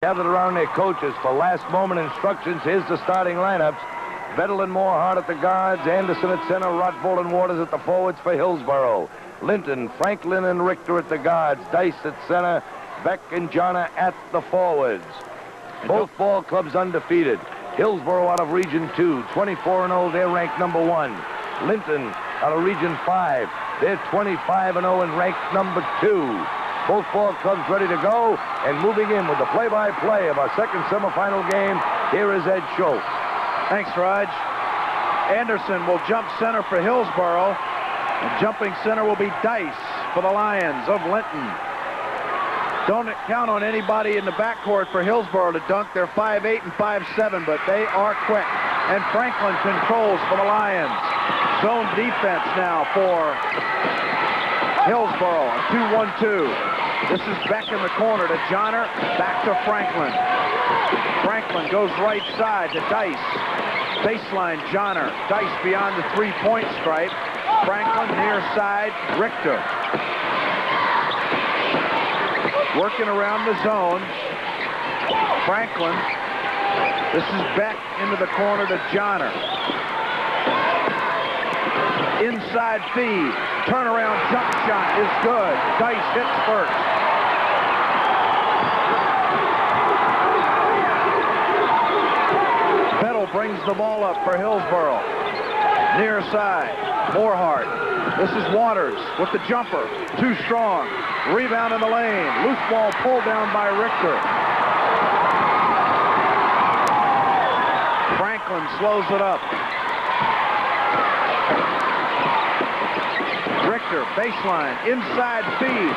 gathered around their coaches for last-moment instructions. Here's the starting lineups. Vettel and Moorhart at the guards, Anderson at center, Rothvold and Waters at the forwards for Hillsboro. Linton, Franklin, and Richter at the guards, Dice at center, Beck and Jonna at the forwards. Both ball clubs undefeated. Hillsboro out of Region 2, 24-0, they're ranked number 1. Linton out of Region 5, they're 25-0 and ranked number 2. Both ball clubs ready to go, and moving in with the play-by-play of our second semifinal game, here is Ed Schultz. Thanks, Raj. Anderson will jump center for Hillsboro, and jumping center will be Dice for the Lions of Linton. Don't count on anybody in the backcourt for Hillsboro to dunk. They're 5'8" and 5'7", but they are quick. And Franklin controls for the Lions. Zone defense now for Hillsboro. 2-1-2. This is Beck in the corner to Johnner. Back to Franklin. Franklin goes right side to Dice. Baseline, Johnner. Dice beyond the three-point stripe. Franklin near side, Richter. Working around the zone. Franklin. This is Beck into the corner to Johnner. Inside feed. Turnaround jump shot is good. Dice hits first. Vettel brings the ball up for Hillsboro. Near side. Moorhart. This is Waters with the jumper. Too strong. Rebound in the lane. Loose ball pulled down by Richter. Franklin slows it up. Richter, baseline, inside feed.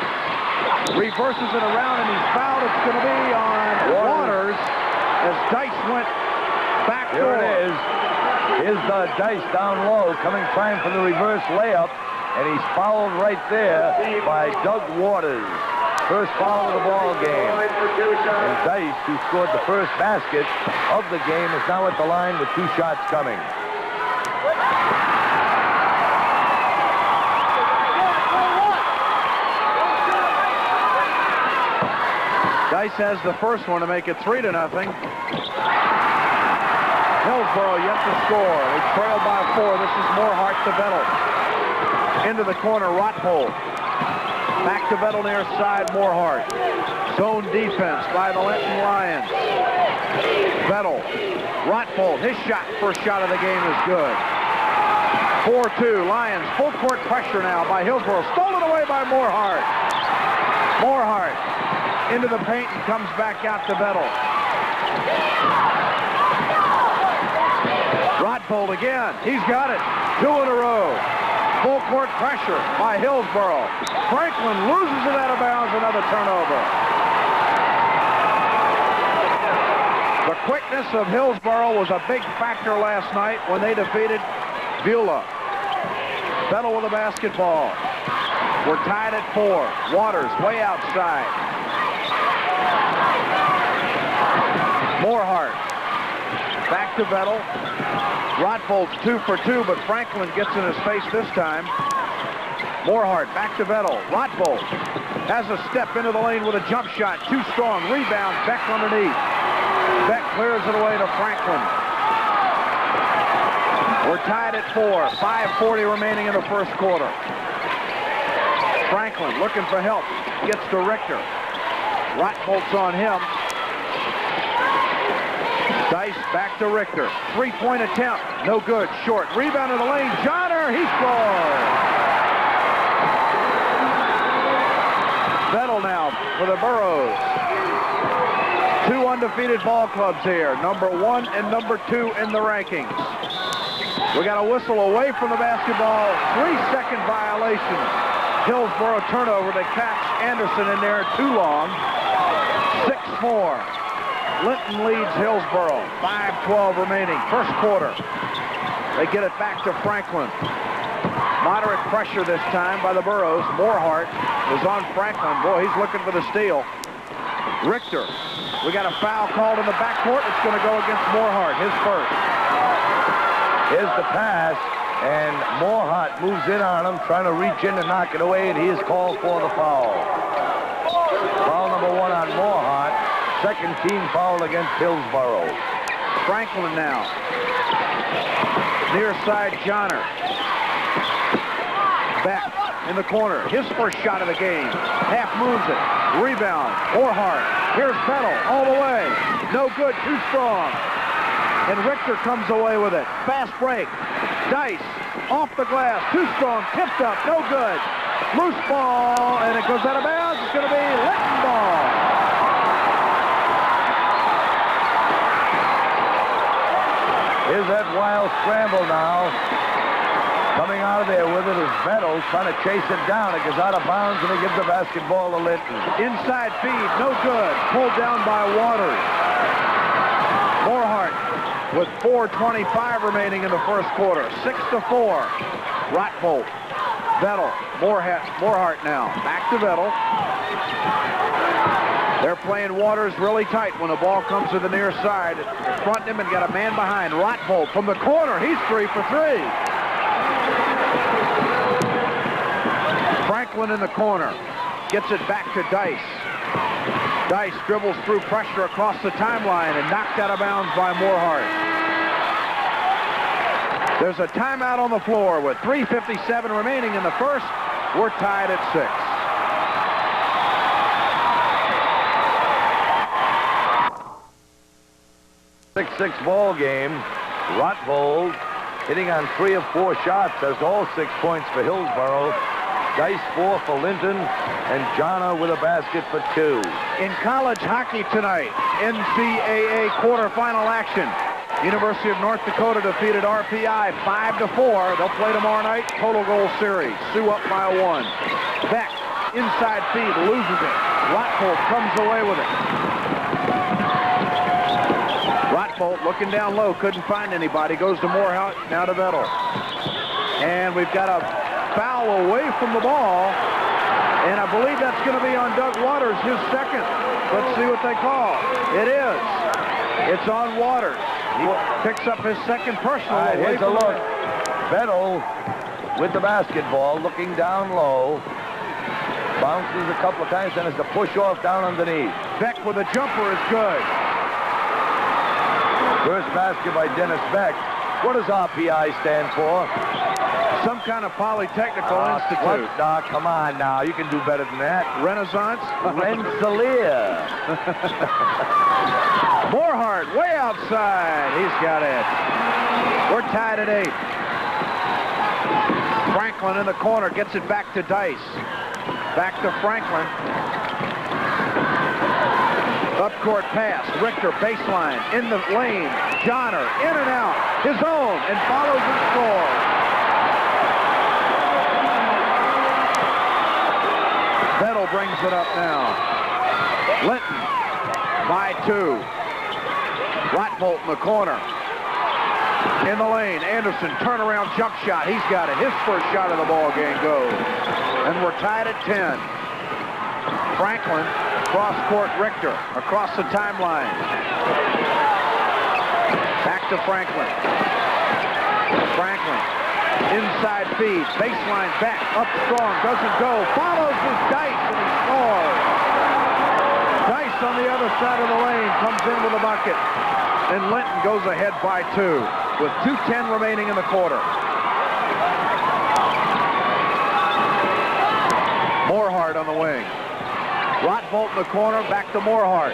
Reverses it around and he's fouled. It's going to be on Waters as Dice went back door. Here it is. Here's the Dice down low, coming fine from the reverse layup, and he's fouled right there by Doug Waters. First foul of the ball game. And Dice, who scored the first basket of the game, is now at the line with 2 shots coming. Dice has the first one to make it 3-0. Hillsboro yet to score. They trail by 4. This is Moorhart to Vettel. Into the corner, Rothvold. Back to Vettel near side, Moorhart. Zone defense by the Linton Lions. Vettel. Rothvold, his shot, first shot of the game is good. 4-2, Lions, full court pressure now by Hillsboro. Stolen away by Moorhart. Moorhart into the paint and comes back out to Vettel. Rothvold again. He's got it. 2 in a row. Full court pressure by Hillsboro. Franklin loses it out of bounds. Another turnover. The quickness of Hillsboro was a big factor last night when they defeated Beulah. Vettel with the basketball. We're tied at 4. Waters way outside. Moorhart. Back to Vettel. Rothvold's 2 for 2, but Franklin gets in his face this time. Moorhart back to Vettel. Rothvold has a step into the lane with a jump shot. Too strong. Rebound. Beck underneath. Beck clears it away to Franklin. We're tied at 4. 5:40 remaining in the first quarter. Franklin looking for help. Gets to Richter. Rothvold's on him. Dice back to Richter. 3-point attempt. No good. Short. Rebound in the lane. Johnner. He scores. Vettel now for the Burros. 2 undefeated ball clubs here. Number 1 and number 2 in the rankings. We got a whistle away from the basketball. 3-second violation. Hillsboro turnover to catch Anderson in there too long. 6-4. Linton leads Hillsboro. 5:12 remaining. First quarter. They get it back to Franklin. Moderate pressure this time by the Burros. Moorhart is on Franklin. Boy, he's looking for the steal. Richter. We got a foul called in the backcourt. It's going to go against Moorhart. His first. Here's the pass, and Moorhart moves in on him, trying to reach in and knock it away, and he is called for the foul. Foul number 1 on Moorhart. second team foul against Hillsboro. Franklin now. Near side, Johnner. Back in the corner. His first shot of the game. Half moves it. Rebound. Orhart. Here's Vettel all the way. No good. Too strong. And Richter comes away with it. Fast break. Dice. Off the glass. Too strong. Tipped up. No good. Loose ball. And it goes out of bounds. It's going to be Linton ball. Here's that wild scramble now. Coming out of there with it is Vettel trying to chase it down. It goes out of bounds and he gives the basketball to Linton. Inside feed, no good. Pulled down by Waters. Morhart with 4:25 remaining in the first quarter. 6-4. Rotbolt. Vettel. Morhart now. Back to Vettel. They're playing Waters really tight when the ball comes to the near side. Fronting him and got a man behind. Rotbolt from the corner. He's 3 for 3. Franklin in the corner. Gets it back to Dice. Dice dribbles through pressure across the timeline and knocked out of bounds by Morhart. There's a timeout on the floor with 3:57 remaining in the first. We're tied at 6. 6-6 ball game. Rotvold hitting on 3 of 4 shots. That's all 6 points for Hillsboro. Dice 4 for Linton, and Jana with a basket for 2. In college hockey tonight, NCAA quarterfinal action. University of North Dakota defeated RPI 5-4. They'll play tomorrow night. Total goal series. Sioux up by 1. Beck, inside feed, loses it. Rotbolt comes away with it. Rotbolt looking down low, couldn't find anybody. Goes to Morhart, now to Vettel. And we've got a foul away from the ball, and I believe that's going to be on Doug Waters, his second. Let's see what they call. It is. It's on Waters. He picks up his second personal. Here's a look. Vettel with the basketball, looking down low. Bounces a couple of times, and it's a push-off down underneath. Beck with a jumper is good. First basket by Dennis Beck. What does RPI stand for? Some kind of Polytechnical Institute. Nah, come on now. You can do better than that. Renaissance? Rensselaer. Morhart way outside. He's got it. We're tied at 8. Franklin in the corner gets it back to Dice. Back to Franklin. Up-court pass. Richter baseline in the lane. Johnner in and out. His own and follows and scores. Vettel brings it up now. Linton by 2. Rotbolt in the corner. In the lane, Anderson, turnaround jump shot. He's got it. His first shot of the ball game goes. And we're tied at 10. Franklin, cross-court Richter, across the timeline. Back to Franklin. Franklin, inside feed, baseline back, up strong, doesn't go. Follows with Dice, and he scores. Dice on the other side of the lane comes in with a bucket. And Linton goes ahead by 2 with 2:10 remaining in the quarter. Morhart on the wing. Rotbolt in the corner, back to Morhart.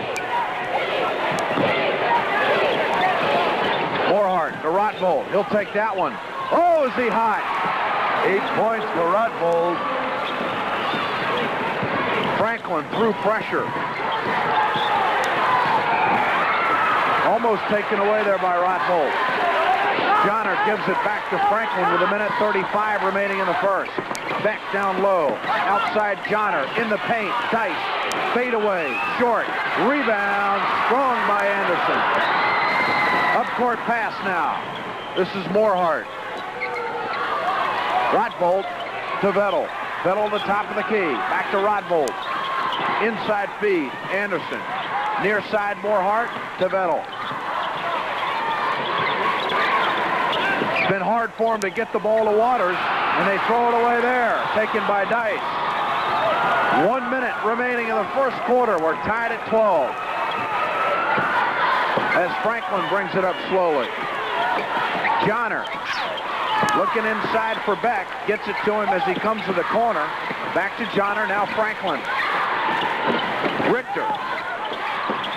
Morhart to Rotbolt. He'll take that one. Oh, is he hot? 8 points for Rotbolt. Franklin through pressure. Almost taken away there by Rotbolt. Johnner gives it back to Franklin with 1:35 remaining in the first. Beck down low. Outside Johnner in the paint. Dice. Fade away. Short. Rebound. Strong by Anderson. Up-court pass now. This is Morhart. Rotbolt to Vettel. Vettel the top of the key. Back to Rotbolt. Inside feed. Anderson. Near side Morhart to Vettel. It's been hard for him to get the ball to Waters, and they throw it away there. Taken by Dice. 1 minute remaining in the first quarter. We're tied at 12. as Franklin brings it up slowly. Johnner looking inside for Beck. Gets it to him as he comes to the corner. Back to Johnner, now Franklin. Richter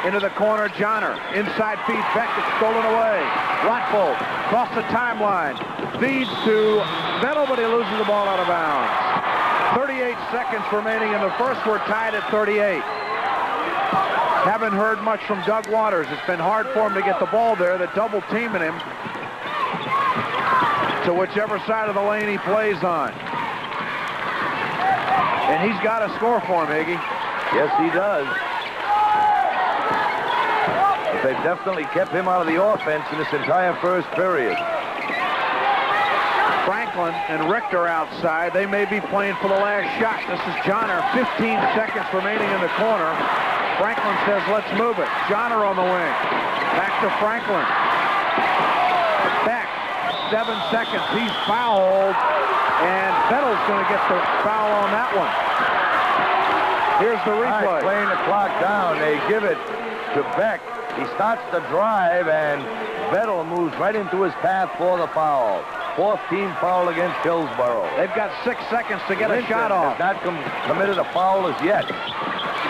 into the corner, Johnner. Inside feed, Beck, it's stolen away. Rottvold across the timeline. Feeds to Vettel, but he loses the ball out of bounds. 38 seconds remaining in the first. We're tied at 38. Haven't heard much from Doug Waters. It's been hard for him to get the ball there. They're double teaming him to whichever side of the lane he plays on. And he's got to score for him, Higgy. Yes, he does. But they've definitely kept him out of the offense in this entire first period. Franklin and Richter outside. They may be playing for the last shot. This is Johnner. 15 seconds remaining in the corner. Franklin says, let's move it. Johnner on the wing. Back to Franklin. Back. 7 seconds. He's fouled. And Vettel's going to get the foul on that one. Here's the replay. Right, playing the clock down. They give it to Beck. He starts the drive, and Vettel moves right into his path for the foul. Fourth team foul against Hillsboro. They've got 6 seconds to get a shot off. Has not committed a foul as yet.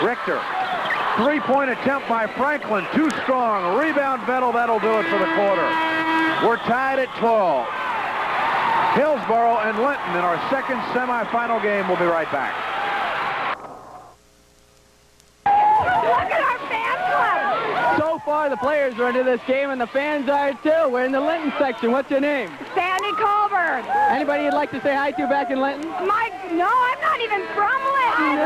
Richter. Three-point attempt by Franklin. Too strong. Rebound Vettel. That'll do it for the quarter. We're tied at 12. Hillsboro and Linton in our second semifinal game. We'll be right back. Look at our fan club. So far, the players are into this game, and the fans are too. We're in the Linton section. What's your name? Sandy Colbert. Anybody you'd like to say hi to back in Linton? No, I'm not even from Linton.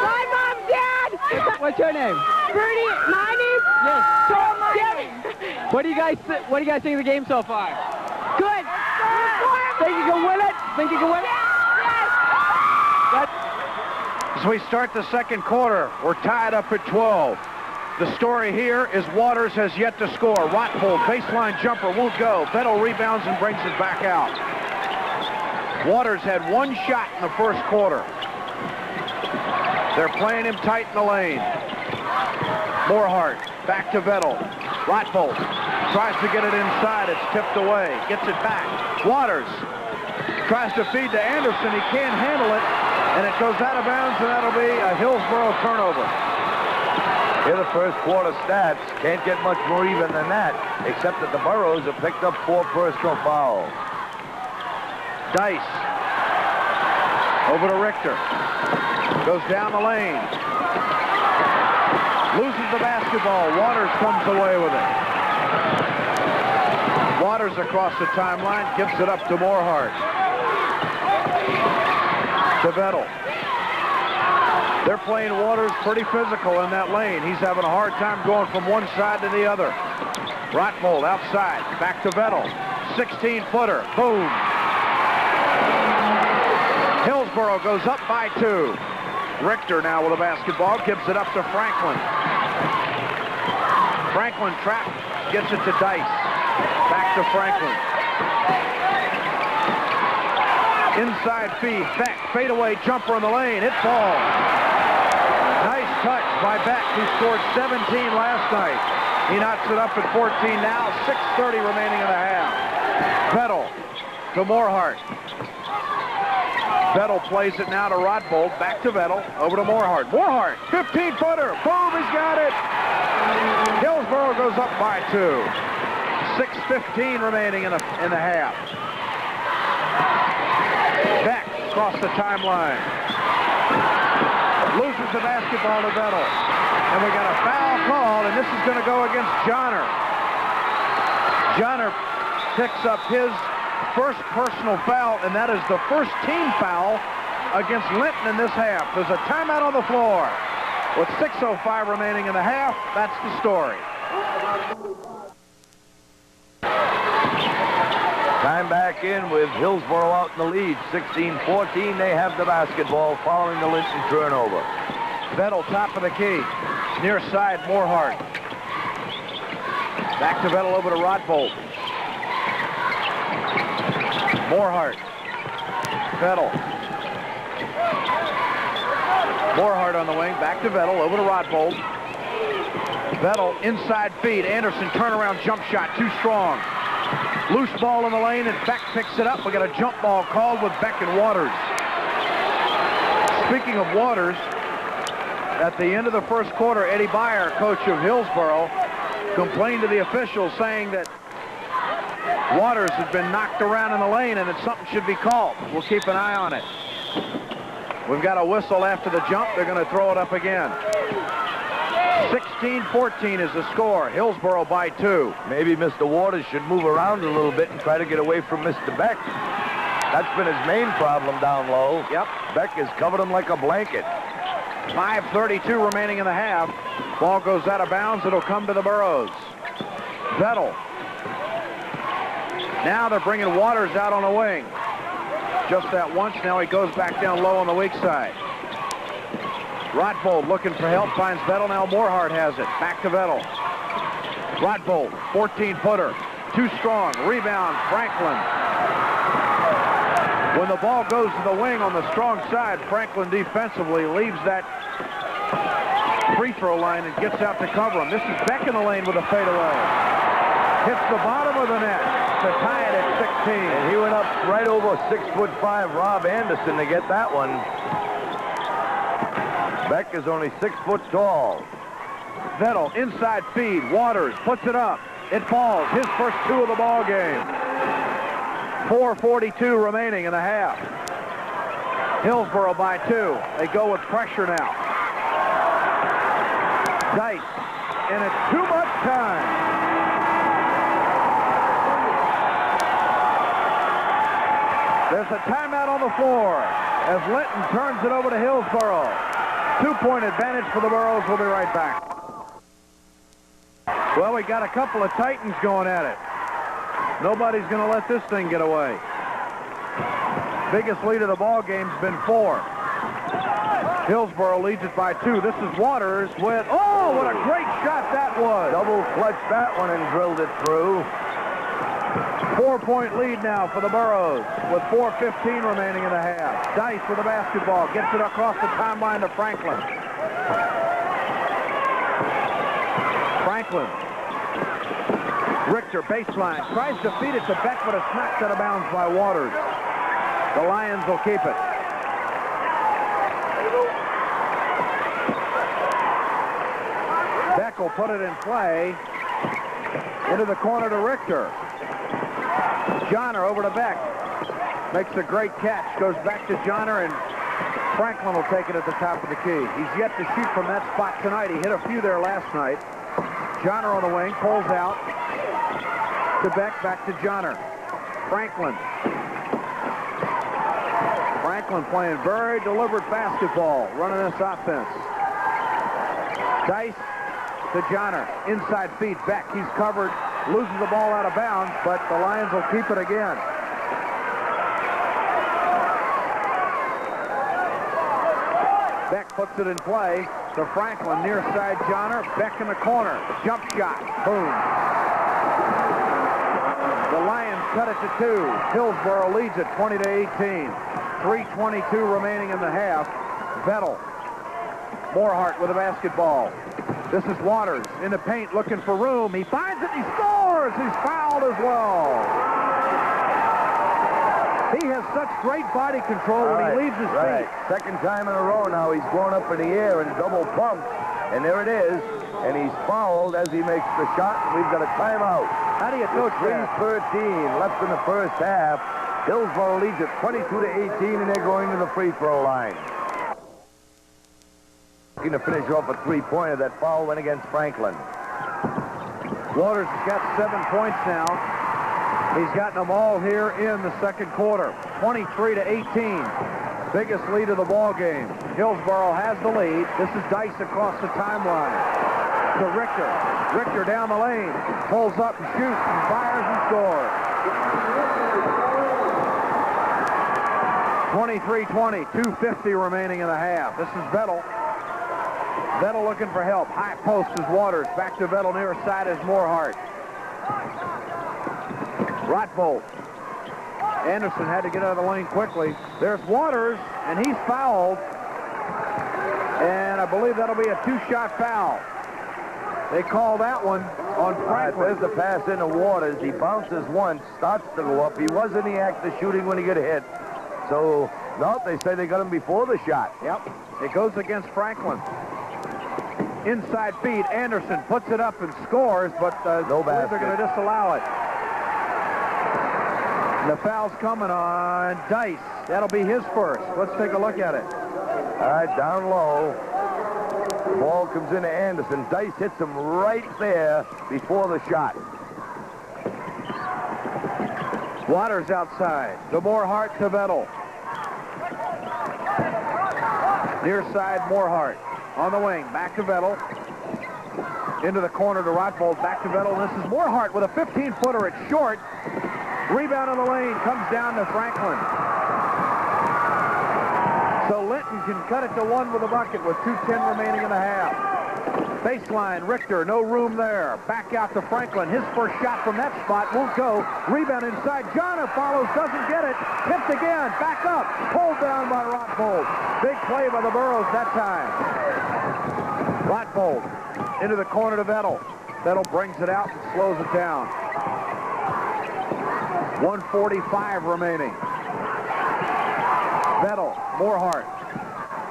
My mom, Dad. What's your name? Bertie. My name? Yes. Debbie. What do you guys think of the game so far? Good. Think you can win it? Think you can win it? As we start the second quarter, we're tied up at 12. The story here is Waters has yet to score. Rottvold, baseline jumper, won't go. Vettel rebounds and brings it back out. Waters had one shot in the first quarter. They're playing him tight in the lane. Morehart, back to Vettel. Rottvold tries to get it inside. It's tipped away. Gets it back. Waters tries to feed to Anderson. He can't handle it. And it goes out of bounds, and that'll be a Hillsboro turnover. Here the first quarter stats. Can't get much more even than that, except that the Burros have picked up 4 personal fouls. Dice. Over to Richter. Goes down the lane. Loses the basketball. Waters comes away with it. Waters across the timeline. Gives it up to Morehart. To Vettel. They're playing Waters pretty physical in that lane. He's having a hard time going from one side to the other. Rottvold outside. Back to Vettel. 16-footer. Boom. Hillsboro goes up by 2. Richter now with the basketball. Gives it up to Franklin. Franklin trapped. Gets it to Dice. Back to Franklin. Inside feed. Beck. Fadeaway jumper in the lane. It falls. Nice touch by Beck, who scored 17 last night. He knocks it up at 14 now. 6:30 remaining in the half. Vettel to Morehart. Vettel plays it now to Rottvold. Back to Vettel. Over to Morehart. Morehart. 15-footer. Boom. He's got it. Hillsboro goes up by 2. 6:15 remaining in the half. Beck across the timeline. Loses the basketball to Vettel. And we got a foul called, and this is going to go against Johnner. Johnner picks up his first personal foul, and that is the first team foul against Linton in this half. There's a timeout on the floor. With 6:05 remaining in the half, that's the story. Time back in with Hillsboro out in the lead. 16-14. They have the basketball following the Linton turnover. Vettel, top of the key. Near side, Morehart. Back to Vettel over to Rottvold. Morehart. Vettel. Morehart on the wing. Back to Vettel over to Rottvold. Vettel inside feed. Anderson turnaround jump shot, too strong. Loose ball in the lane, and Beck picks it up. We got a jump ball called with Beck and Waters. Speaking of Waters, at the end of the first quarter, Eddie Beyer, coach of Hillsboro, complained to the officials saying that Waters had been knocked around in the lane and that something should be called. We'll keep an eye on it. We've got a whistle after the jump. They're going to throw it up again. 16-14 is the score. Hillsboro by 2. Maybe Mr. Waters should move around a little bit and try to get away from Mr. Beck. That's been his main problem down low. Yep. Beck has covered him like a blanket. 5:32 remaining in the half. Ball goes out of bounds. It'll come to the Burros. Vettel. Now they're bringing Waters out on the wing. Just that once. Now he goes back down low on the weak side. Rotbold looking for help, finds Vettel. Now Moorhart has it. Back to Vettel. Rotbold, 14-footer. Too strong. Rebound, Franklin. When the ball goes to the wing on the strong side, Franklin defensively leaves that free throw line and gets out to cover him. This is Beck in the lane with a fadeaway. Hits the bottom of the net to tie it at 16. And he went up right over 6'5" Rob Anderson to get that one. Beck is only 6 foot tall. Vettel, inside feed. Waters puts it up. It falls. His first 2 of the ball game. 4:42 remaining in the half. Hillsboro by 2. They go with pressure now. Dice. And it's too much time. There's a timeout on the floor as Linton turns it over to Hillsboro. 2-point advantage for the Burros. We'll be right back. Well, we got a couple of Titans going at it. Nobody's going to let this thing get away. Biggest lead of the ball game's been 4. Hillsboro leads it by 2. This is Waters with, oh, what a great shot that was. Double clutched that one and drilled it through. 4-point lead now for the Burros with 4:15 remaining in the half. Dice with the basketball. Gets it across the timeline to Franklin. Franklin. Richter, baseline. Tries to feed it to Beck, but it's knocked out of bounds by Waters. The Lions will keep it. Beck will put it in play. Into the corner to Richter. Johnner over to Beck. Makes a great catch. Goes back to Johnner, and Franklin will take it at the top of the key. He's yet to shoot from that spot tonight. He hit a few there last night. Johnner on the wing. Pulls out to Beck. Back to Johnner. Franklin. Franklin playing very deliberate basketball. Running this offense. Dice to Johnner. Inside feed. Beck. He's covered. Loses the ball out of bounds, but the Lions will keep it again. Beck puts it in play to Franklin, near side Johnner. Beck in the corner. Jump shot. Boom. The Lions cut it to 2. Hillsboro leads it 20-18. 3:22 remaining in the half. Vettel. Moorhart with the basketball. This is Waters in the paint looking for room. He finds it. He scores. He's fouled as well. He has such great body control when he leaves his feet. Second time in a row now he's blown up in the air and double pumped. And there it is. And he's fouled as he makes the shot. We've got a timeout. How do you coach that? 3:13 left in the first half. Hillsboro leads it 22-18, and they're going to the free throw line. Looking to finish off a three-pointer. That foul went against Franklin. Waters has got 7 points now. He's gotten them all here in the second quarter. 23-18. Biggest lead of the ball game. Hillsboro has the lead. This is Dice across the timeline to Richter. Richter down the lane. Pulls up and shoots and fires and scores. 23-20. 2:50 remaining in the half. This is Vettel. Vettel looking for help. High post is Waters. Back to Vettel near side is Moorhart. Rotbolt. Anderson had to get out of the lane quickly. There's Waters, and he's fouled. And I believe that'll be a 2-shot foul. They call that one on Franklin. There's the pass into Waters. He bounces once, starts to go up. He was in the act of shooting when he got hit. So, no, they say they got him before the shot. Yep, it goes against Franklin. Inside feed, Anderson puts it up and scores, but no basket. They're going to disallow it. The foul's coming on Dice. That'll be his first. Let's take a look at it. All right, down low. The ball comes into Anderson. Dice hits him right there before the shot. Waters outside. To Moorhart, to Vettel. Near side, Moorhart. On the wing, back to Vettel. Into the corner to Rotbold, back to Vettel. This is Moorhart with a 15-footer. It's short. Rebound on the lane, comes down to Franklin. So Linton can cut it to 1 with a bucket with 2:10 remaining in the half. Baseline, Richter, no room there. Back out to Franklin. His first shot from that spot won't go. Rebound inside. Johnner follows, doesn't get it. Tipped again, back up. Pulled down by Rotbold. Big play by the Burros that time. Rotbold into the corner to Vettel. Vettel brings it out and slows it down. 1:45 remaining. Vettel, Moorhart.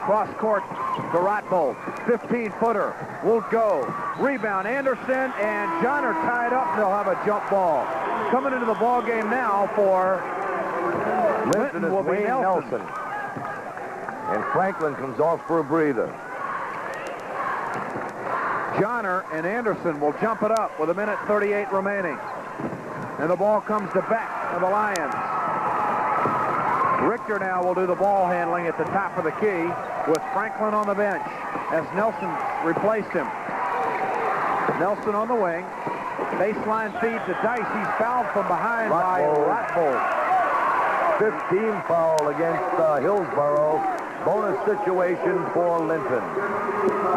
Cross court to Rotbold. 15-footer. Won't go. Rebound, Anderson, and Johnner tied up. They'll have a jump ball. Coming into the ball game now for Linton will be Nelson. And Franklin comes off for a breather. Johnner and Anderson will jump it up with 1:38 remaining. And the ball comes to Beck of the Lions. Richter now will do the ball handling at the top of the key with Franklin on the bench as Nelson replaced him. Nelson on the wing. Baseline feed to Dice. He's fouled from behind by Rotbold. 15 foul against Hillsboro. Bonus situation for Linton.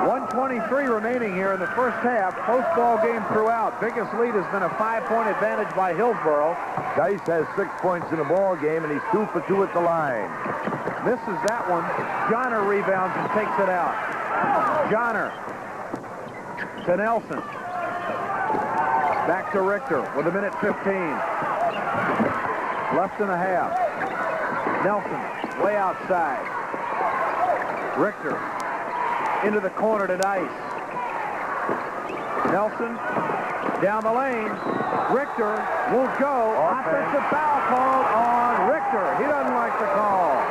1:23 remaining here in the first half. Close ball game throughout. Biggest lead has been a 5-point advantage by Hillsboro. Dice has 6 points in the ball game, and he's 2 for 2 at the line. Misses that one. Johnner rebounds and takes it out. Johnner to Nelson. Back to Richter with 1:15. Left and a half. Nelson way outside. Richter into the corner to Dice. Nelson down the lane. Richter won't go. Offensive foul called on Richter. He doesn't like the call.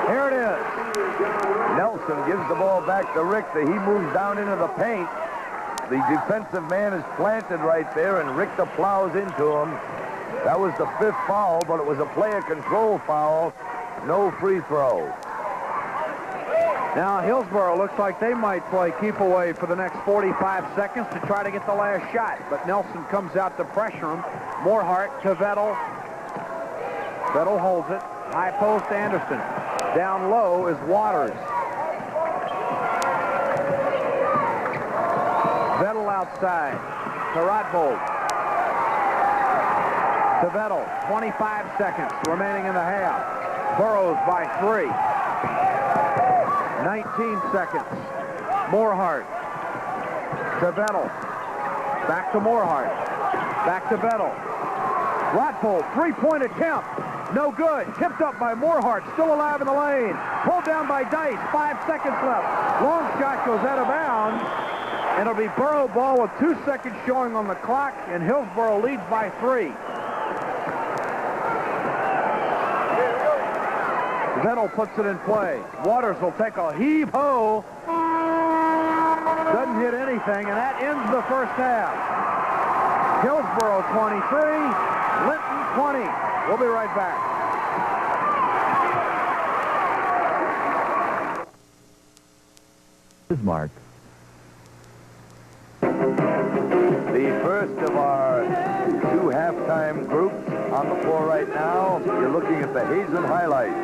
Here it is. Nelson gives the ball back to Richter. He moves down into the paint. The defensive man is planted right there, and Richter plows into him. That was the 5th foul, but it was a player control foul. No free throw. Now Hillsboro looks like they might play keep away for the next 45 seconds to try to get the last shot. But Nelson comes out to pressure him. Moorhart to Vettel. Vettel holds it. High post Anderson. Down low is Waters. Vettel outside to Rotbold. To Vettel. 25 seconds remaining in the half. Burros by 3. 19 seconds. Moorhart to Vettel. Back to Moorhart. Back to Vettel. Rotbold, 3-point attempt. No good. Tipped up by Moorhart. Still alive in the lane. Pulled down by Dice. 5 seconds left. Long shot goes out of bounds. And it'll be Burro ball with 2 seconds showing on the clock. And Hillsboro leads by 3. Vettel puts it in play. Waters will take a heave-ho. Doesn't hit anything, and that ends the first half. Hillsboro 23, Linton 20. We'll be right back. Bismarck. The first of our 2 halftime groups on the floor right now. You're looking at the Hazen highlights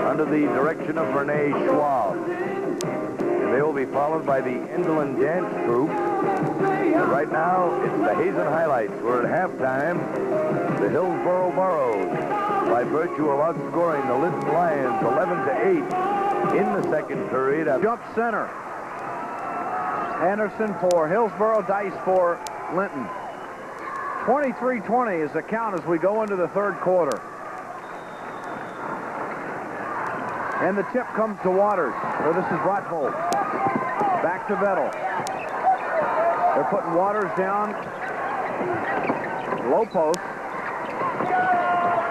under the direction of Renee Schwab. And they will be followed by the Endelin Dance Group. And right now, it's the Hazen highlights. We're at halftime. The Hillsboro Burros, by virtue of outscoring the Linton Lions 11-8 in the second period. Jump center. Anderson for Hillsboro, Dice for Linton. 23-20 is the count as we go into the third quarter. And the tip comes to Waters. So this is Rottvold. Back to Vettel. They're putting Waters down. Low post.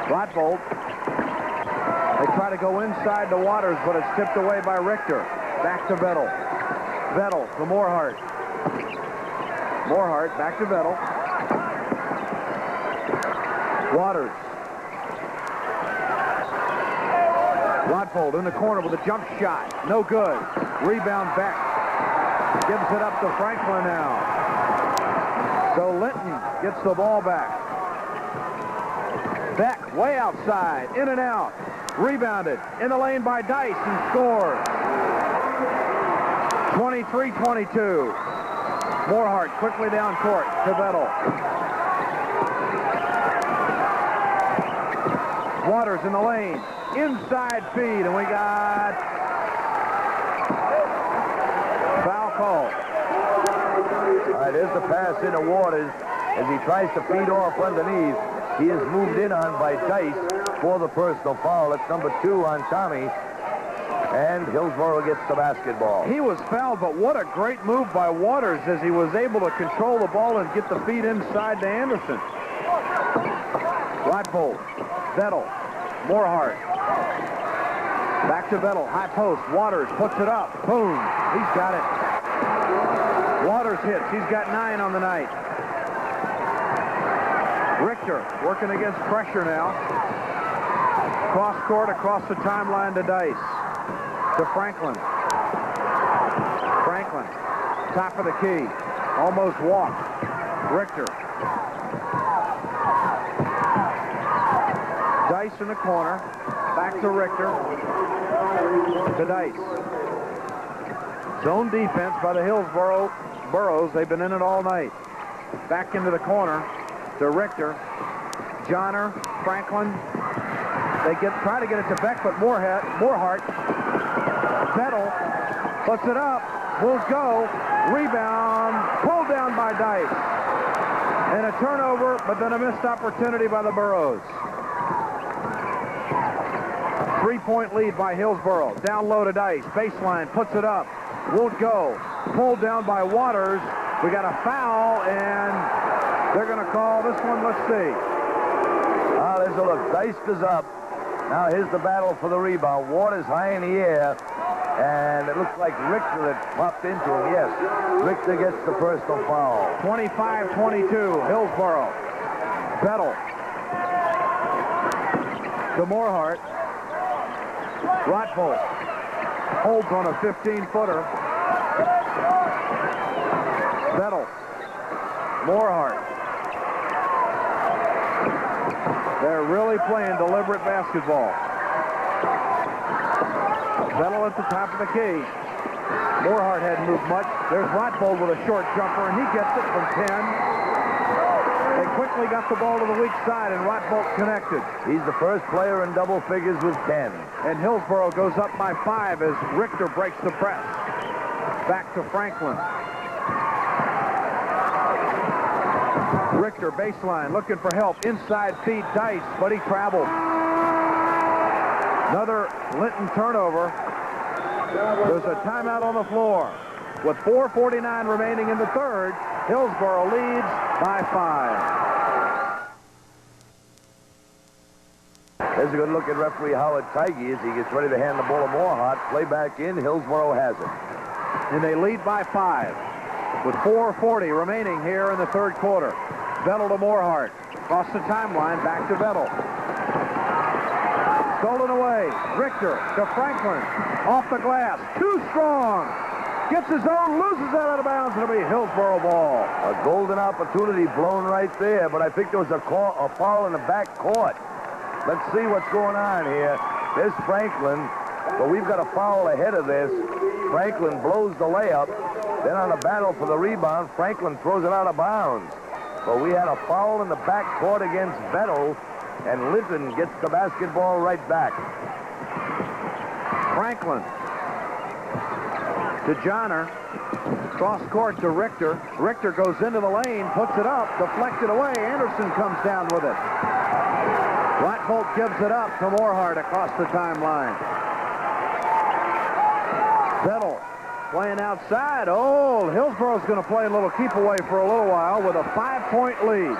Rottvold. They try to go inside to Waters, but it's tipped away by Richter. Back to Vettel. Vettel to Morehart. Morehart back to Vettel. Waters. Rottvold in the corner with a jump shot. No good. Rebound Beck. Gives it up to Franklin now. So Linton gets the ball back. Beck way outside. In and out. Rebounded. In the lane by Dice and scores. 23-22. Morehart quickly down court to Vettel. Waters in the lane. Inside feed, and we got foul call. All right, there's the pass into Waters as he tries to feed off underneath. He is moved in on by Dice for the personal foul. That's number 2 on Tommy. And Hillsboro gets the basketball. He was fouled, but what a great move by Waters as he was able to control the ball and get the feed inside to Anderson. Rottvold, Vettel, Morehart. Back to Vettel, high post. Waters puts it up. Boom. He's got it. Waters hits. He's got 9 on the night. Richter working against pressure now. Cross court across the timeline to Dice. To Franklin. Franklin, top of the key. Almost walked. Richter. Dice in the corner. Back to Richter. To Dice. Zone defense by the Hillsboro Burros. They've been in it all night. Back into the corner to Richter. Johnner, Franklin. They try to get it to Beck, but Morehart. Vettel puts it up. Will go. Rebound. Pulled down by Dice. And a turnover, but then a missed opportunity by the Burros. 3-point lead by Hillsboro. Down low to Dice. Baseline. Puts it up. Won't go. Pulled down by Waters. We got a foul, and they're going to call this one. Let's see. There's a look. Dice is up. Now here's the battle for the rebound. Waters high in the air. And it looks like Richter had popped into him. Yes, Richter gets the personal foul. 25-22, Hillsboro. Vettel. To Morehart. Rottvold. Holds on a 15-footer. Vettel. Morehart. They're really playing deliberate basketball. Vettel at the top of the key. Morehart hadn't moved much. There's Rottvold with a short jumper, and he gets it from 10. They quickly got the ball to the weak side, and Rottvold connected. He's the first player in double figures with 10. And Hillsboro goes up by 5 as Richter breaks the press. Back to Franklin. Richter, baseline, looking for help. Inside feed Dice, but he traveled. Another Linton turnover. There's a timeout on the floor. With 4:49 remaining in the third, Hillsboro leads by 5. There's a good look at referee Howard Tigey as he gets ready to hand the ball to Morehart. Play back in. Hillsboro has it. And they lead by 5. With 4:40 remaining here in the third quarter. Vettel to Morehart. Across the timeline, back to Vettel. Stolen away. Richter to Franklin. Off the glass. Too strong. Gets his own, loses that out of bounds. It'll be a Hillsboro ball. A golden opportunity blown right there, but I think there was a foul in the back court. Let's see what's going on here. There's Franklin, but we've got a foul ahead of this. Franklin blows the layup. Then on a battle for the rebound, Franklin throws it out of bounds. But we had a foul in the back court against Vettel, and Linton gets the basketball right back. Franklin. to Johnner. Cross court to Richter. Richter goes into the lane, puts it up, deflected away. Anderson comes down with it. Blackbolt gives it up to Morehart across the timeline. Vettel playing outside. Oh, Hillsboro's going to play a little keep away for a little while with a 5-point lead.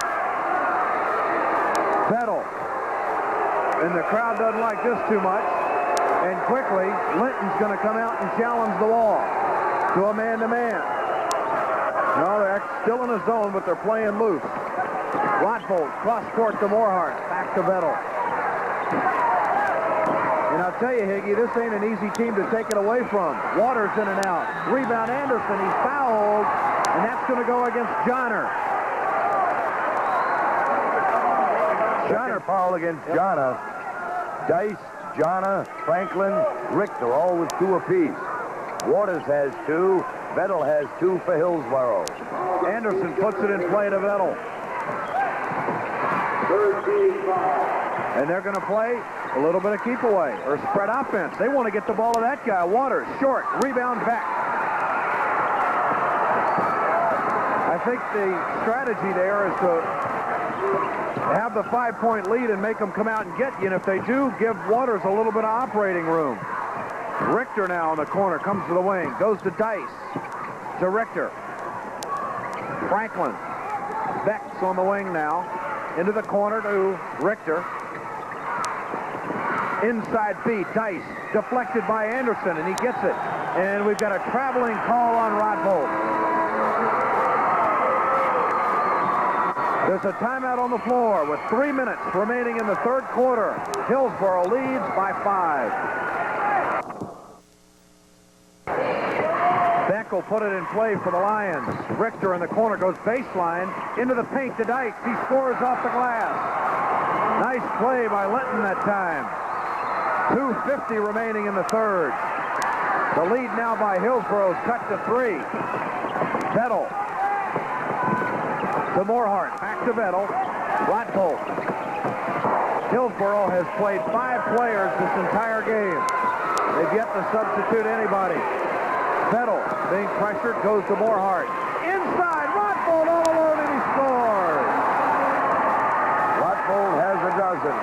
Vettel. And the crowd doesn't like this too much. And quickly, Linton's going to come out and challenge the wall to a man-to-man. No, they're still in a zone, but they're playing loose. Rotbolt, cross court to Morehart. Back to Vettel. And I'll tell you, Higgy, this ain't an easy team to take it away from. Waters in and out. Rebound Anderson. He's fouled. And that's going to go against Johnner. Johnner foul against Johnner. Dice, Johnner, Franklin, Richter, all with 2 apiece. Waters has 2. Vettel has 2 for Hillsboro. Anderson puts it in play to Vettel. And they're going to play a little bit of keep away or spread offense. They want to get the ball to that guy. Waters, short, rebound back. I think the strategy there is to have the 5-point lead and make them come out and get you. And if they do, give Waters a little bit of operating room. Richter now in the corner, comes to the wing, goes to Dice, to Richter. Franklin. Beck's on the wing now. Into the corner to Richter. Inside feed, Dice, deflected by Anderson, and he gets it. And we've got a traveling call on Rodbolt. There's a timeout on the floor with 3 minutes remaining in the third quarter. Hillsboro leads by 5. Beck will put it in play for the Lions. Richter in the corner goes baseline into the paint to Dykes. He scores off the glass. Nice play by Linton that time. 2:50 remaining in the third. The lead now by Hillsboro's cut to 3. Vettel to Morehart. Back to Vettel. Rotbolt. Hillsboro has played 5 players this entire game. They've yet to substitute anybody. Vettel being pressured, goes to Morehart. Inside, Rotbolt all alone, and he scores. Rotbolt has a dozen.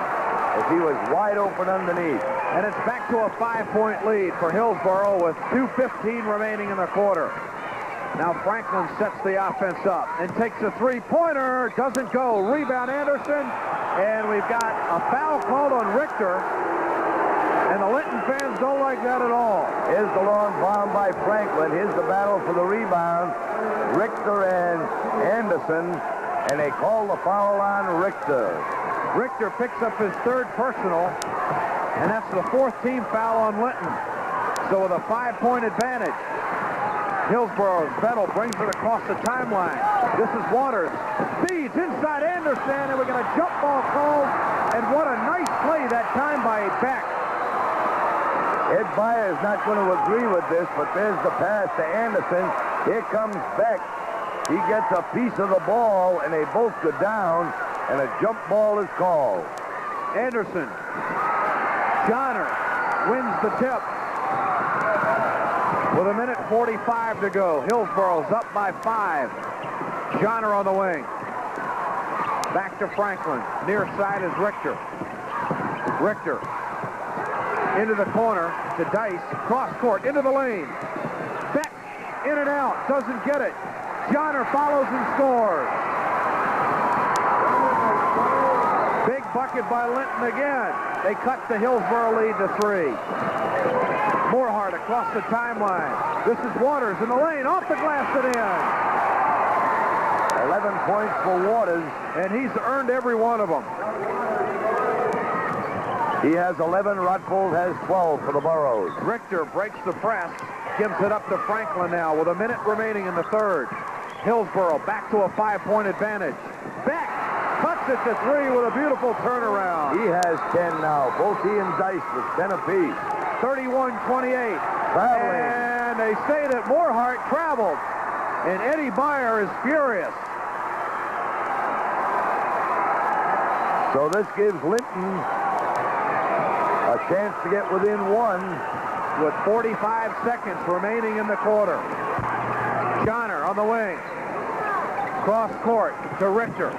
If he was wide open underneath. And it's back to a 5-point lead for Hillsboro with 2:15 remaining in the quarter. Now Franklin sets the offense up and takes a 3-pointer. Doesn't go. Rebound Anderson. And we've got a foul called on Richter. And the Linton fans don't like that at all. Here's the long bomb by Franklin. Here's the battle for the rebound. Richter and Anderson. And they call the foul on Richter. Richter picks up his 3rd personal. And that's the 4th team foul on Linton. So with a 5-point advantage. Hillsboro's Vettel brings it across the timeline. This is Waters. Feeds inside Anderson, and we got a jump ball called. And what a nice play that time by Beck. Ed Byers not going to agree with this, but there's the pass to Anderson. Here comes Beck. He gets a piece of the ball, and they both go down, and a jump ball is called. Anderson. Johnner wins the tip. With 1:45 to go. Hillsboro's up by 5. Johnner on the wing. Back to Franklin. Near side is Richter. Richter. Into the corner to Dice. Cross court. Into the lane. Beck. In and out. Doesn't get it. Johnner follows and scores. Big bucket by Linton again. They cut the Hillsboro lead to 3. Morehart across the timeline. This is Waters in the lane. Off the glass and in. 11 points for Waters. And he's earned every one of them. He has 11. Rotbolt has 12 for the Burros. Richter breaks the press. Gives it up to Franklin now with 1 minute remaining in the third. Hillsboro back to a 5-point advantage. Beck cuts it to 3 with a beautiful turnaround. He has 10 now. Both he and Dice with 10 apiece. 31-28. Traveling. And they say that Morehart traveled. And Eddie Byer is furious. So this gives Linton a chance to get within 1. with 45 seconds remaining in the quarter. Johnner on the wing. Cross court to Richter.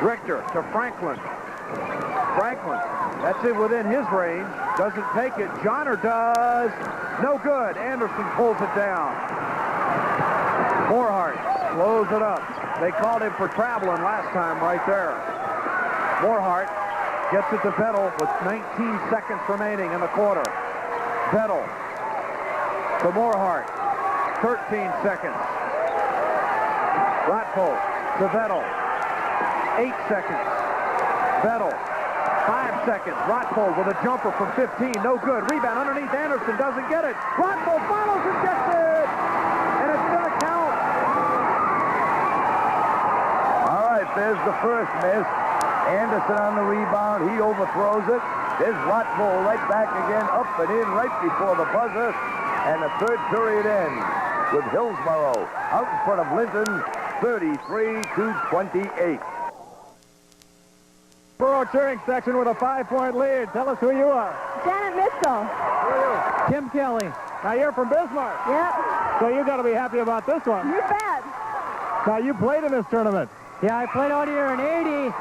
Richter to Franklin. Franklin, that's it within his range. Doesn't take it. Johnner does. No good. Anderson pulls it down. Morehart slows it up. They called him for traveling last time right there. Morehart gets it to Vettel with 19 seconds remaining in the quarter. Vettel to Morehart. 13 seconds. Ratfold to Vettel. 8 seconds. Vettel. 5 seconds. Ratfold with a jumper from 15. No good. Rebound underneath Anderson. Doesn't get it. Ratfold follows and gets it. And it's going to count. All right, there's the first miss. Anderson on the rebound. He overthrows it. There's Ratfold right back again, up and in right before the buzzer. And the third period ends with Hillsboro out in front of Linton, 33-28. Borough cheering section with a 5-point lead. Tell us who you are. Janet Mitchell. Who are you? Tim Kelly. Now you're from Bismarck. Yep. So you got to be happy about this one. You bet. Now you played in this tournament. Yeah, I played out here in 80,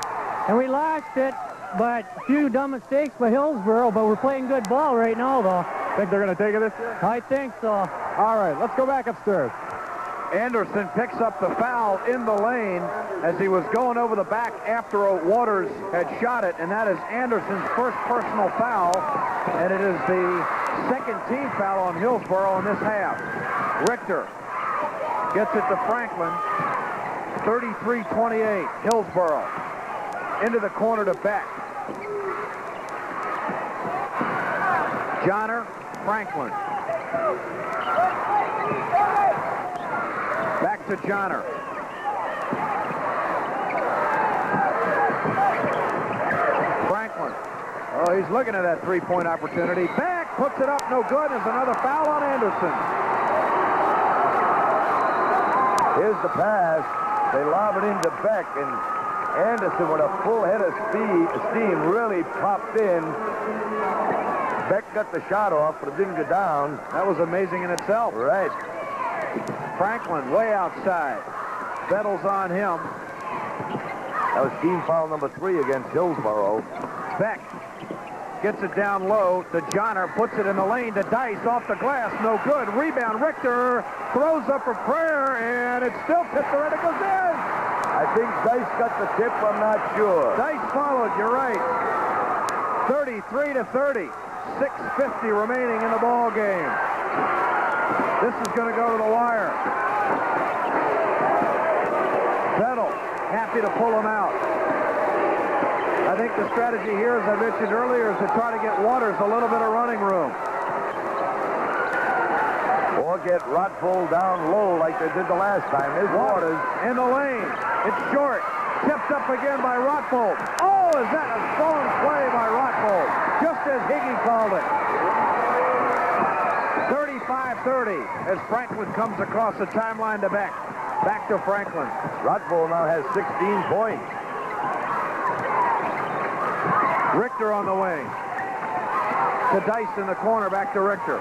and we lost it, but a few dumb mistakes by Hillsboro, but we're playing good ball right now, though. Think they're going to take it this year? I think so. All right, let's go back upstairs. Anderson picks up the foul in the lane as he was going over the back after Waters had shot it, and that is Anderson's first personal foul, and it is the second team foul on Hillsboro in this half. Richter gets it to Franklin, 33-28, Hillsboro. Into the corner to Beck. Johnner, Franklin. Back to Johnner. Franklin. Oh, he's looking at that three-point opportunity. Beck puts it up, no good. There's another foul on Anderson. Here's the pass. They lob it into Beck, and Anderson with a full head of steam really popped in. Beck got the shot off, but it didn't go down. That was amazing in itself. Right. Franklin way outside. Vettle's on him. That was team foul number 3 against Hillsboro. Beck gets it down low to Johnner, puts it in the lane to Dice off the glass. No good. Rebound. Richter throws up a prayer, and it's still tipped around. It goes in. I think Dice got the tip. I'm not sure. Dice followed. You're right. 33-30. 6:50 remaining in the ball game. This is going to go to the wire. Vettel happy to pull him out. I think the strategy here, as I mentioned earlier, is to try to get Waters a little bit of running room. Or get Ratfold down low like they did the last time. There's Waters. In the lane. It's short. Tipped up again by Ratfold. Oh, is that a strong play by Ratfold? Just as Higgy called it. 35-30 as Franklin comes across the timeline to Beck. Back to Franklin. Ratfold now has 16 points. Richter on the wing. To Dice in the corner, back to Richter.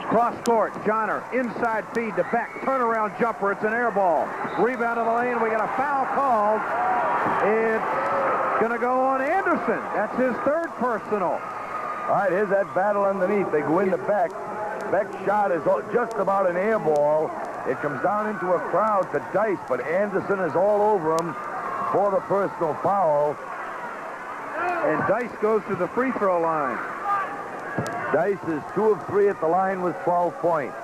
Cross court, Johnner, inside feed to Beck. Turnaround jumper, it's an air ball. Rebound in the lane, we got a foul called. It's gonna go on Anderson. That's his third personal. All right, here's that battle underneath. They go into Beck. Beck's shot is just about an air ball. It comes down into a crowd to Dice, but Anderson is all over him for the personal foul. And Dice goes to the free throw line. Dice is 2 of 3 at the line with 12 points.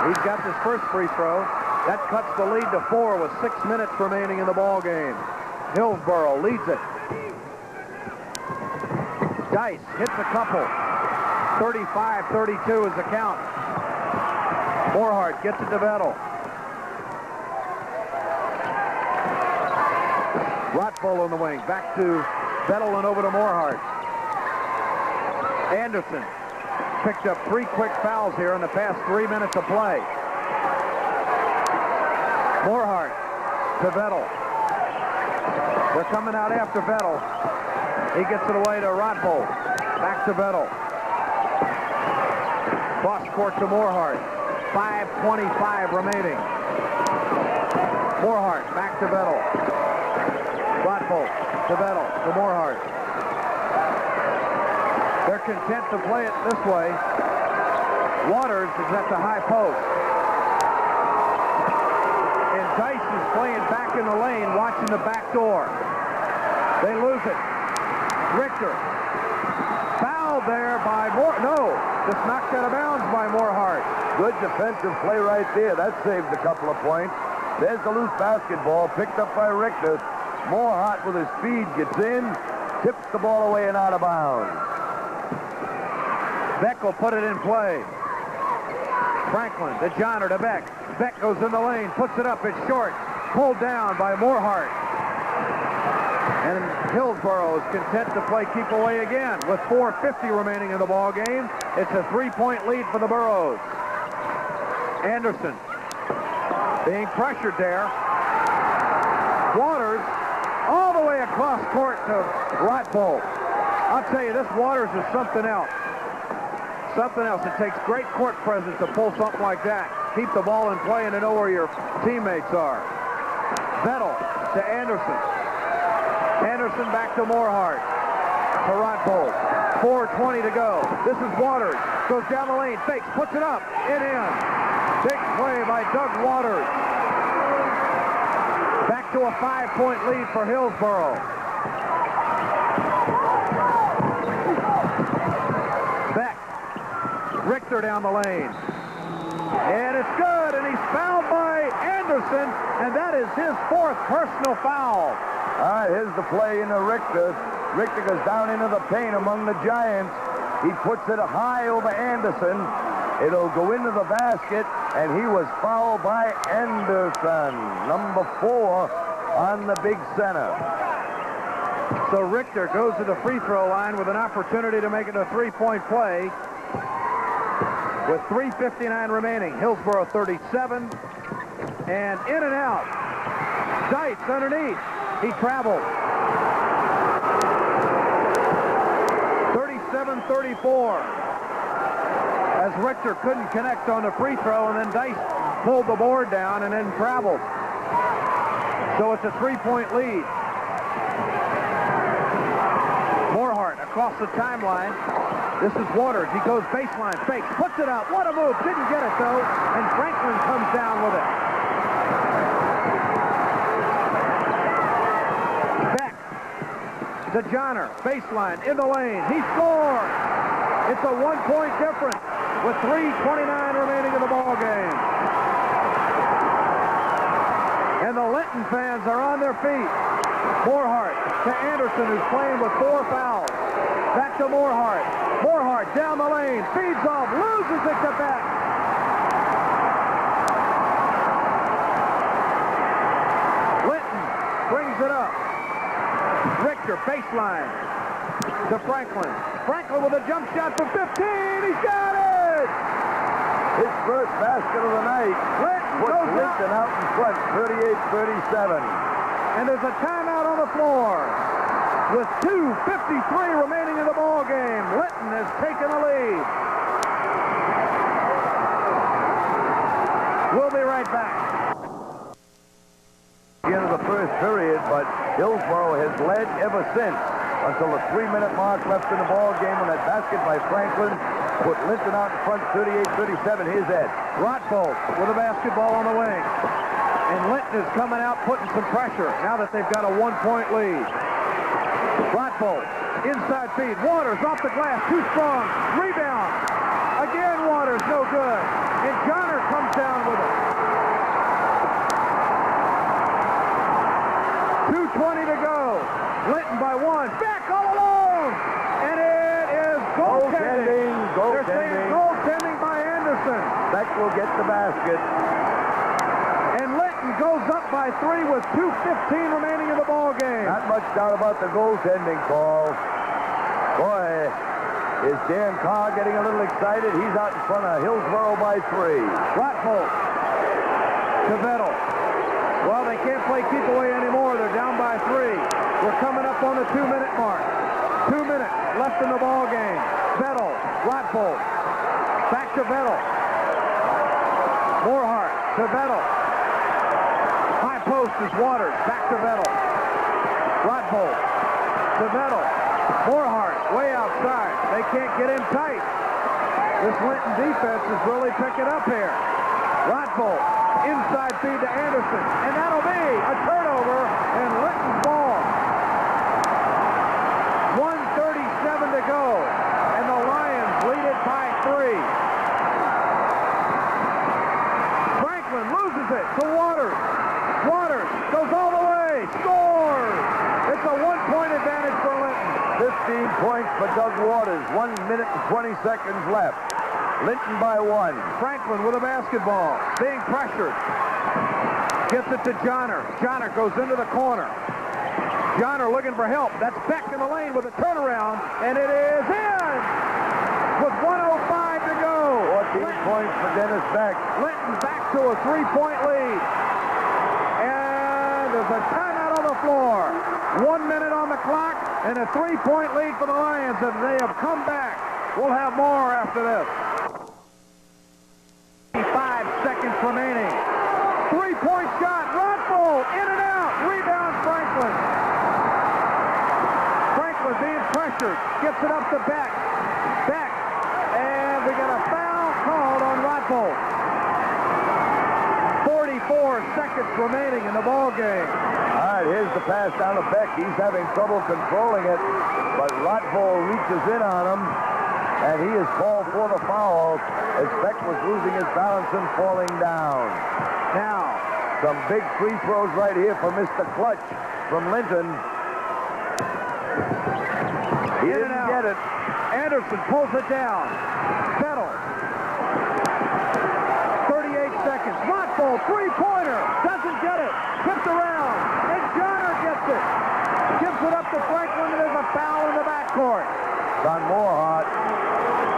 He's got his first free throw. That cuts the lead to 4 with 6 minutes remaining in the ball game. Hillsboro leads it. Dice hits a couple. 35-32 is the count. Morehart gets it to Vettel. Ratfold on the wing. Back to Vettel and over to Morehart. Anderson picked up 3 quick fouls here in the past 3 minutes of play. Morehart to Vettel. They're coming out after Vettel. He gets it away to Rothbold. Back to Vettel. Cross court to Moorhart. 5:25 remaining. Moorhart back to Vettel. Rothbold to Vettel to Moorhart. They're content to play it this way. Waters is at the high post. And Dice is playing back in the lane, watching the back door. They lose it. Richter. Fouled there by No, just knocked out of bounds by Moorhart. Good defensive play right there. That saved a couple of points. There's the loose basketball picked up by Richter. Moorhart with his speed gets in, tips the ball away and out of bounds. Beck will put it in play. Franklin to Johnner to Beck. Beck goes in the lane, puts it up, it's short. Pulled down by Moorhart. And Hillsboro is content to play keep away again with 4:50 remaining in the ball game. It's a 3-point lead for the Burros. Anderson being pressured there. Waters all the way across court to Rothbold. I'll tell you, this Waters is something else. Something else. It takes great court presence to pull something like that. Keep the ball in play and to know where your teammates are. Vettel to Anderson. Anderson back to Moorhart. To Rothbold. 4:20 to go. This is Waters. Goes down the lane. Fakes. Puts it up. In. Big play by Doug Waters. Back to a 5-point lead for Hillsboro. Beck. Richter down the lane. And it's good. And he's fouled by Anderson. And that is his 4th personal foul. All right, here's the play into Richter. Richter goes down into the paint among the Giants. He puts it high over Anderson. It'll go into the basket, and he was fouled by Anderson, number 4 on the big center. So Richter goes to the free throw line with an opportunity to make it a 3-point play. With 3:59 remaining, Hillsboro 37, and in and out. Dice underneath. He traveled. 37-34. As Richter couldn't connect on the free throw, and then Dice pulled the board down and then traveled. So it's a 3-point lead. Moorhart across the timeline. This is Waters. He goes baseline, fakes, puts it up. What a move. Didn't get it, though. And Franklin comes down with it. Beck to Johnner. Baseline, in the lane. He scores. It's a 1-point difference with 3:29 remaining in the ball game. And the Linton fans are on their feet. Moorhart to Anderson, who's playing with 4 fouls. Back to Moorhart. Moorhart down the lane, feeds off, loses it to Beck. Linton brings it up. Richter, baseline to Franklin. Franklin with a jump shot from 15. He's got it! His first basket of the night. Linton Puts goes Linton out in front, 38-37. And there's a timeout on the floor. With 2:53 remaining in the ball game, Linton has taken the lead. We'll be right back. The end of the first period, but Hillsboro has led ever since until the 3-minute mark left in the ball game when that basket by Franklin put Linton out in front, 38-37. Here's Ed. Rothbold with a basketball on the wing. And Linton is coming out putting some pressure now that they've got a 1-point lead. Rothbold, inside feed. Waters off the glass, too strong. Rebound. Again, Waters, no good. And Johnner comes down with it. 2:20 to go. Linton by 1. Back all alone. And it is goaltending. They're saying goaltending by Anderson. Beck will get the basket. And Linton goes up by 3 with 2:15 remaining in the ball game. Not much doubt about the goaltending, Paul. Boy, is Dan Carr getting a little excited. He's out in front of Hillsboro by 3. Rothbold to Vettel. Well, they can't play keep away anymore. They're down by 3. We're coming up on the 2-minute mark. left in the ball game. Vettel, Rottvold, back to Vettel. Morehart to Vettel. High post is Waters, back to Vettel. Rottvold to Vettel. Morehart way outside. They can't get in tight. This Linton defense is really picking up here. Rottvold, inside feed to Anderson, and that'll be a turnover and Linton's ball. 1:37 to go, and the Lions lead it by 3. Franklin loses it to Waters. Waters goes all the way, scores! It's a 1-point advantage for Linton. 15 points for Doug Waters. 1 minute and 20 seconds left. Linton by 1. Franklin with a basketball, being pressured. Gets it to Johnner. Johnner goes into the corner. Johnner looking for help. That's Beck in the lane with a turnaround, and it is in with 1:05 to go. 14 points for Dennis Beck. Linton back to a 3-point lead. And there's a timeout on the floor. 1 minute on the clock, and a 3-point lead for the Lions, and they have come back. We'll have more after this. 5 seconds remaining. 3-point shot. Rottvold in and out. Rebound Franklin. Franklin being pressured. Gets it up to Beck. Beck. And we got a foul called on Rottvold. 44 seconds remaining in the ball game. All right, here's the pass down to Beck. He's having trouble controlling it, but Rottvold reaches in on him, and he is called for the foul as Beck was losing his balance and falling down. Now, some big free throws right here for Mr. Clutch from Linton. He in and didn't out. get it. Anderson pulls it down. Vettel. 38 seconds. Rottvold, three-pointer. Doesn't get it. Tipped around. And Johnner gets it. Gives it up to Franklin, and there's a foul in the backcourt. It's on Morehart.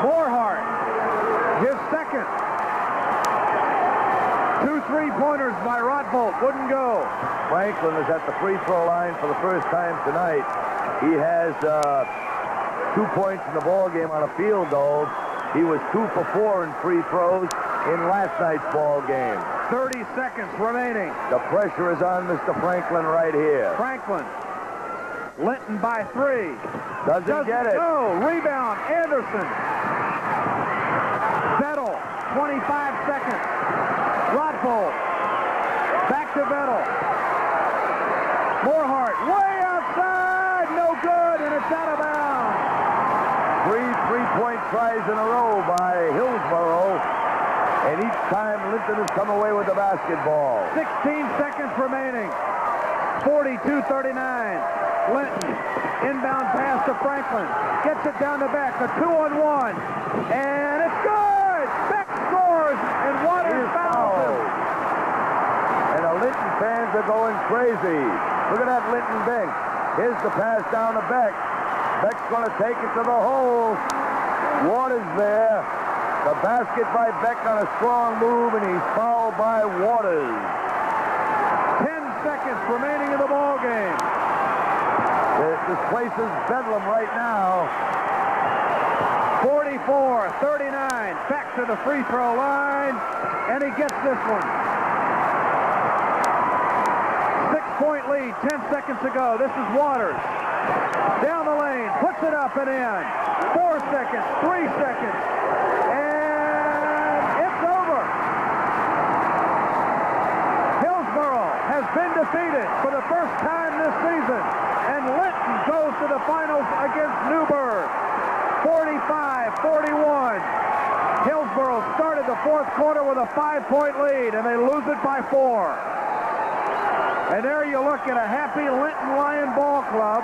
Morehart. His second. 2 3-pointers by Rottvold. Wouldn't go. Franklin is at the free throw line for the first time tonight. He has 2 points in the ball game on a field goal. He was 2 for 4 in free throws in last night's ball game. 30 seconds remaining. The pressure is on Mr. Franklin right here. Franklin. Linton by 3. Doesn't get it. No. Rebound. Anderson. Vettel. 25 seconds. Rottvold. Back to Vettel. Morehart. Way outside. No good. And it's out of bounds. 3 3-point tries in a row by Hillsboro. And each time Linton has come away with the basketball. 16 seconds remaining. 42-39. Linton. Inbound pass to Franklin. Gets it down to Beck. A 2-on-1. And it's good. Beck scores. And Waters fouls him. And the Linton fans are going crazy. Look at that Linton bench. Here's the pass down to Beck. Beck's going to take it to the hole. Waters there. The basket by Beck on a strong move, and he's fouled by Waters. 10 seconds remaining in the ball game. This place is bedlam right now. 44-39. Back to the free throw line, and he gets this one. 6-point lead, 10 seconds to go. This is Waters. Down the lane, puts it up and in. 4 seconds, 3 seconds, and it's over. Hillsboro has been defeated for the first time this season, and Linton goes to the finals against Newburgh. 45-41. Hillsboro started the fourth quarter with a 5-point lead, and they lose it by 4. And there you look at a happy Linton Lion Ball Club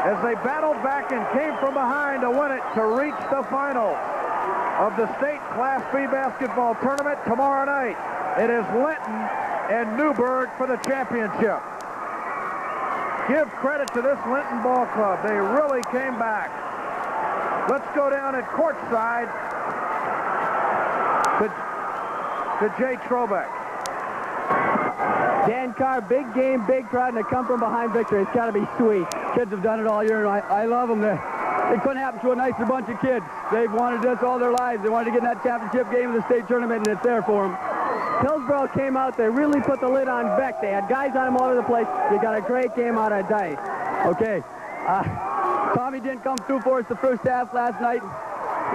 as they battled back and came from behind to win it to reach the finals of the state Class B basketball tournament tomorrow night. It is Linton and Newburgh for the championship. Give credit to this Linton Ball Club. They really came back. Let's go down at courtside to Jay Trobeck. Dan Carr, big game, big crowd, and they come from behind victory. It's got to be sweet. Kids have done it all year, and I love them. It couldn't happen to a nicer bunch of kids. They've wanted this all their lives. They wanted to get in that championship game in the state tournament, and it's there for them. Hillsboro came out. They really put the lid on Beck. They had guys on him all over the place. They got a great game out of Dice. Okay. Tommy didn't come through for us the first half last night,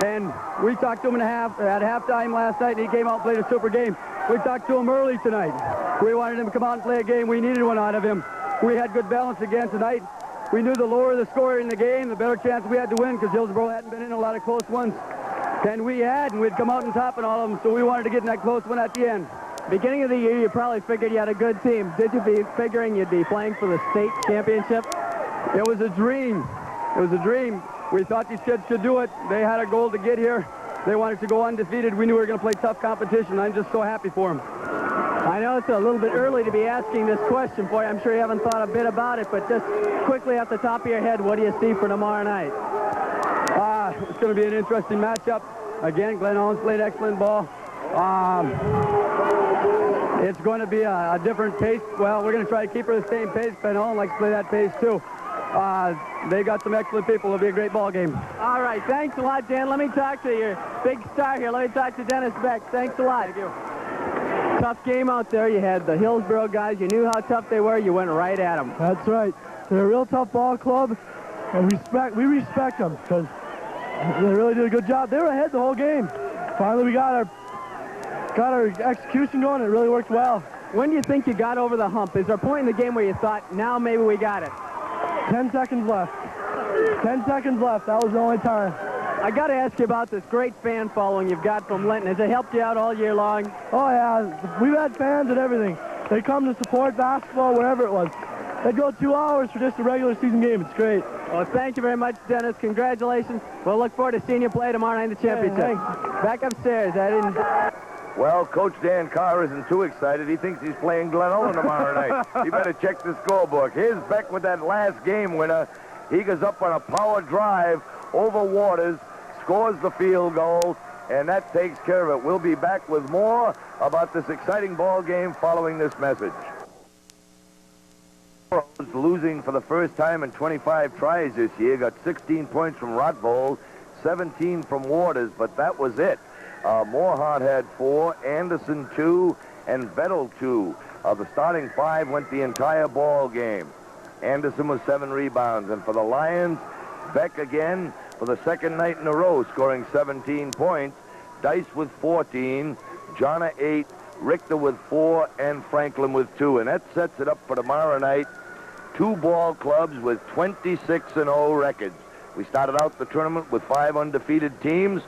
and we talked to him at halftime last night, and he came out and played a super game. We talked to him early tonight. We wanted him to come out and play a game. We needed one out of him. We had good balance again tonight. We knew the lower the score in the game, the better chance we had to win, because Hillsboro hadn't been in a lot of close ones. And we had, and we'd come out on top in all of them, so we wanted to get in that close one at the end. Beginning of the year, you probably figured you had a good team. Did you be figuring you'd be playing for the state championship? It was a dream. It was a dream. We thought these kids could do it. They had a goal to get here. They wanted to go undefeated. We knew we were going to play tough competition. I'm just so happy for them. I know it's a little bit early to be asking this question for you. I'm sure you haven't thought a bit about it, but just quickly off the top of your head, what do you see for tomorrow night? It's going to be an interesting matchup. Again, Glen Owens played excellent ball. It's going to be a different pace. Well, we're going to try to keep her the same pace. Glen Owens likes to play that pace, too. They got some excellent people. It'll be a great ball game. All right, thanks a lot, Dan. Let me talk to your big star here. Let me talk to Dennis Beck. Thanks a lot. Thank you. Tough game out there. You had the Hillsboro guys. You knew how tough they were. You went right at them. That's right. They're a real tough ball club, and we respect them because they really did a good job. They were ahead the whole game. Finally, we got our execution going. It really worked well. When do you think you got over the hump? Is there a point in the game where you thought, now maybe we got it? 10 seconds left. 10 seconds left. That was the only time. I got to ask you about this great fan following you've got from Linton. Has it helped you out all year long? Oh, yeah. We've had fans and everything. They come to support basketball, wherever it was. They go 2 hours for just a regular season game. It's great. Well, thank you very much, Dennis. Congratulations. We'll look forward to seeing you play tomorrow night in the championship. Hey, back upstairs. Well, Coach Dan Carr isn't too excited. He thinks he's playing Glen Owens tomorrow night. You better check the scorebook. Here's Beck with that last game winner. He goes up on a power drive over Waters, scores the field goal, and that takes care of it. We'll be back with more about this exciting ball game following this message. Losing for the first time in 25 tries this year, got 16 points from Rottvold, 17 from Waters, but that was it. Moorhart had 4, Anderson 2, and Vettel 2. The starting 5 went the entire ball game. Anderson with 7 rebounds, and for the Lions, Beck again for the second night in a row, scoring 17 points. Dice with 14, Jonna 8, Richter with 4, and Franklin with 2. And that sets it up for tomorrow night. 2 ball clubs with 26-0 records. We started out the tournament with 5 undefeated teams.